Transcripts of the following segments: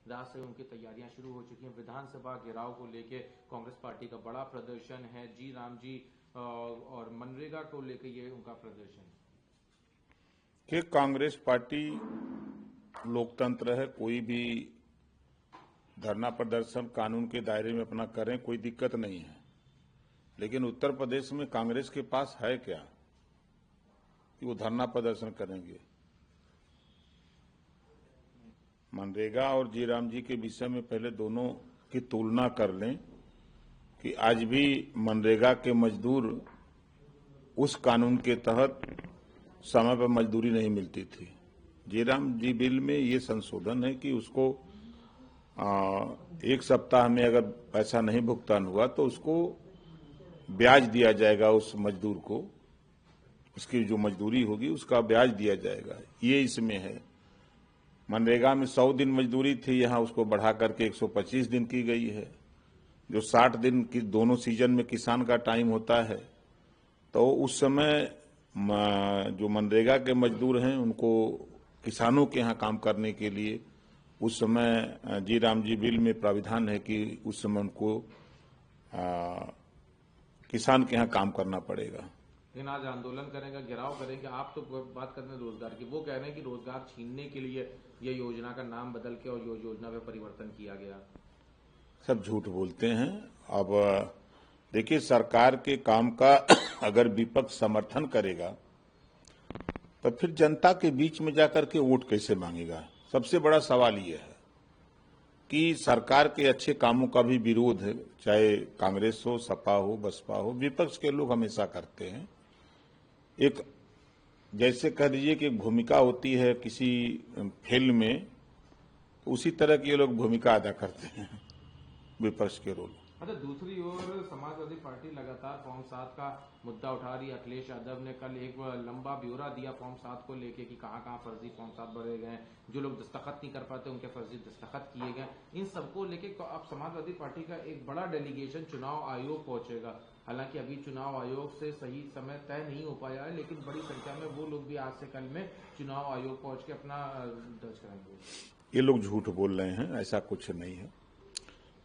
रात से उनकी तैयारियां शुरू हो चुकी हैं। विधानसभा घेराव को लेके कांग्रेस पार्टी का बड़ा प्रदर्शन है। जी राम जी और मनरेगा को लेकर ये उनका प्रदर्शन कि कांग्रेस पार्टी लोकतंत्र है, कोई भी धरना प्रदर्शन कानून के दायरे में अपना करें, कोई दिक्कत नहीं है। लेकिन उत्तर प्रदेश में कांग्रेस के पास है क्या कि वो धरना प्रदर्शन करेंगे? मनरेगा और जीराम जी के विषय में पहले दोनों की तुलना कर लें कि आज भी मनरेगा के मजदूर उस कानून के तहत समय पर मजदूरी नहीं मिलती थी। जीराम जी बिल में ये संशोधन है कि उसको एक सप्ताह में अगर पैसा नहीं भुगतान हुआ तो उसको ब्याज दिया जाएगा, उस मजदूर को उसकी जो मजदूरी होगी उसका ब्याज दिया जाएगा। ये इसमें है। मनरेगा में 100 दिन मजदूरी थी, यहां उसको बढ़ा करके 125 दिन की गई है। जो 60 दिन की दोनों सीजन में किसान का टाइम होता है, तो उस समय जो मनरेगा के मजदूर हैं उनको किसानों के यहाँ काम करने के लिए उस समय जीराम जी बिल में प्राविधान है कि उस समय उनको किसान के यहाँ काम करना पड़ेगा। लेकिन आज आंदोलन करेंगे, घेराव करेंगे। आप तो बात करते हैं रोजगार की, वो कह रहे हैं कि रोजगार छीनने के लिए ये योजना का नाम बदल के और योजना में परिवर्तन किया गया। सब झूठ बोलते हैं। अब देखिए, सरकार के काम का अगर विपक्ष समर्थन करेगा तो फिर जनता के बीच में जाकर के वोट कैसे मांगेगा? सबसे बड़ा सवाल ये है कि सरकार के अच्छे कामों का भी विरोध है, चाहे कांग्रेस हो, सपा हो, बसपा हो, विपक्ष के लोग हमेशा करते हैं। एक जैसे कह दीजिए कि एक भूमिका होती है किसी फिल्म में, तो उसी तरह की ये लोग भूमिका अदा करते हैं, विपक्ष के रोल। अच्छा, दूसरी ओर समाजवादी पार्टी लगातार फॉर्म 7 का मुद्दा उठा रही है। अखिलेश यादव ने कल एक लंबा ब्यौरा दिया फॉर्म 7 को लेके कि कहां फर्जी फॉर्म 7 भरे गए, जो लोग दस्तखत नहीं कर पाते उनके फर्जी दस्तखत किए गए। इन सबको लेके अब समाजवादी पार्टी का एक बड़ा डेलीगेशन चुनाव आयोग पहुंचेगा। हालांकि अभी चुनाव आयोग से सही समय तय नहीं हो पाया है, लेकिन बड़ी संख्या में वो लोग भी आज से कल में चुनाव आयोग पहुंच के अपना दर्ज कराएंगे। ये लोग झूठ बोल रहे हैं, ऐसा कुछ नहीं है।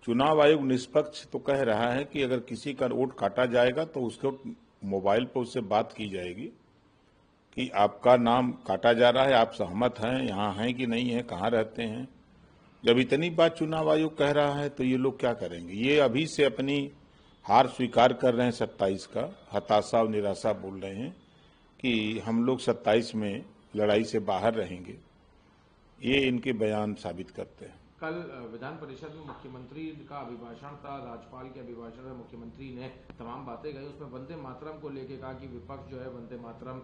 चुनाव आयोग निष्पक्ष तो कह रहा है कि अगर किसी का वोट काटा जाएगा तो उसको मोबाइल पर उससे बात की जाएगी कि आपका नाम काटा जा रहा है, आप सहमत हैं, यहाँ हैं कि नहीं है, कहाँ रहते हैं। जब इतनी बात चुनाव आयोग कह रहा है तो ये लोग क्या करेंगे? ये अभी से अपनी हार स्वीकार कर रहे हैं। 27 का हताशा और निराशा बोल रहे हैं कि हम लोग 27 में लड़ाई से बाहर रहेंगे। ये इनके बयान साबित करते हैं। कल विधान परिषद में मुख्यमंत्री का अभिभाषण था, राज्यपाल के अभिभाषण में मुख्यमंत्री ने तमाम बातें कही। उसमें वंदे मातरम को लेकर कहा कि विपक्ष जो है वंदे मातरम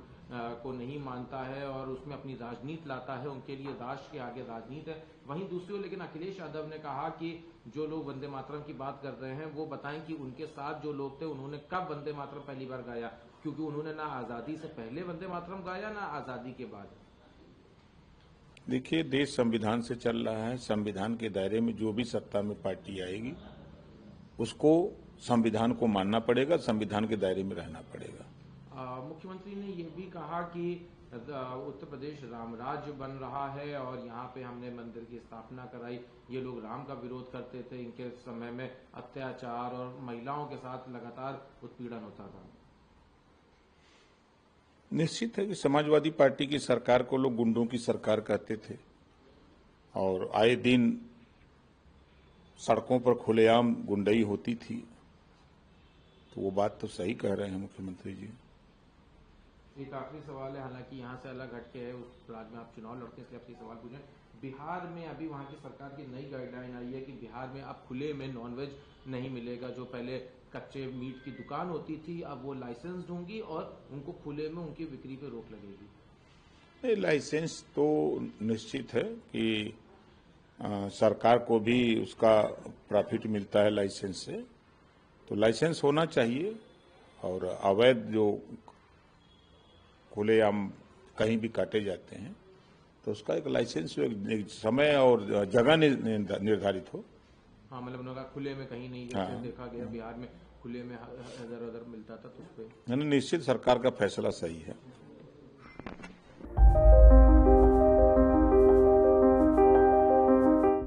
को नहीं मानता है और उसमें अपनी राजनीति लाता है, उनके लिए राष्ट्र के आगे राजनीति है। वहीं दूसरी ओर लेकिन अखिलेश यादव ने कहा कि जो लोग वंदे मातरम की बात कर रहे हैं वो बताएं कि उनके साथ जो लोग थे उन्होंने कब वंदे मातरम पहली बार गाया, क्योंकि उन्होंने ना आजादी से पहले वंदे मातरम गाया ना आजादी के बाद। देखिए, देश संविधान से चल रहा है। संविधान के दायरे में जो भी सत्ता में पार्टी आएगी उसको संविधान को मानना पड़ेगा, संविधान के दायरे में रहना पड़ेगा। मुख्यमंत्री ने यह भी कहा कि उत्तर प्रदेश राम राज्य बन रहा है और यहाँ पे हमने मंदिर की स्थापना कराई। ये लोग राम का विरोध करते थे, इनके समय में अत्याचार और महिलाओं के साथ लगातार उत्पीड़न होता था। निश्चित है कि समाजवादी पार्टी की सरकार को लोग गुंडों की सरकार कहते थे और आए दिन सड़कों पर खुलेआम गुंडई होती थी। तो वो बात तो सही कह रहे हैं मुख्यमंत्री जी। एक आखिरी सवाल है, हालांकि यहाँ से अलग हटके है, उस राज्य में आप चुनाव लड़ते हैं इसलिए आपसे सवाल पूछें। बिहार में अभी वहाँ की सरकार की नई गाइडलाइन आई है कि बिहार में अब खुले में नॉनवेज नहीं मिलेगा। जो पहले कच्चे मीट की दुकान होती थी अब वो लाइसेंस होंगी और उनको खुले में उनकी बिक्री पे रोक लगेगी। लाइसेंस तो निश्चित है कि सरकार को भी उसका प्रॉफिट मिलता है लाइसेंस से, तो लाइसेंस होना चाहिए। और अवैध जो खुलेआम कहीं भी काटे जाते हैं तो उसका एक लाइसेंस, एक समय और जगह निर्धारित हो। हाँ, मतलब उन्होंने कहा खुले में कहीं नहीं, जैसे देखा गया बिहार में खुले में इधर उधर मिलता था, तो उस पर निश्चित सरकार का फैसला सही है।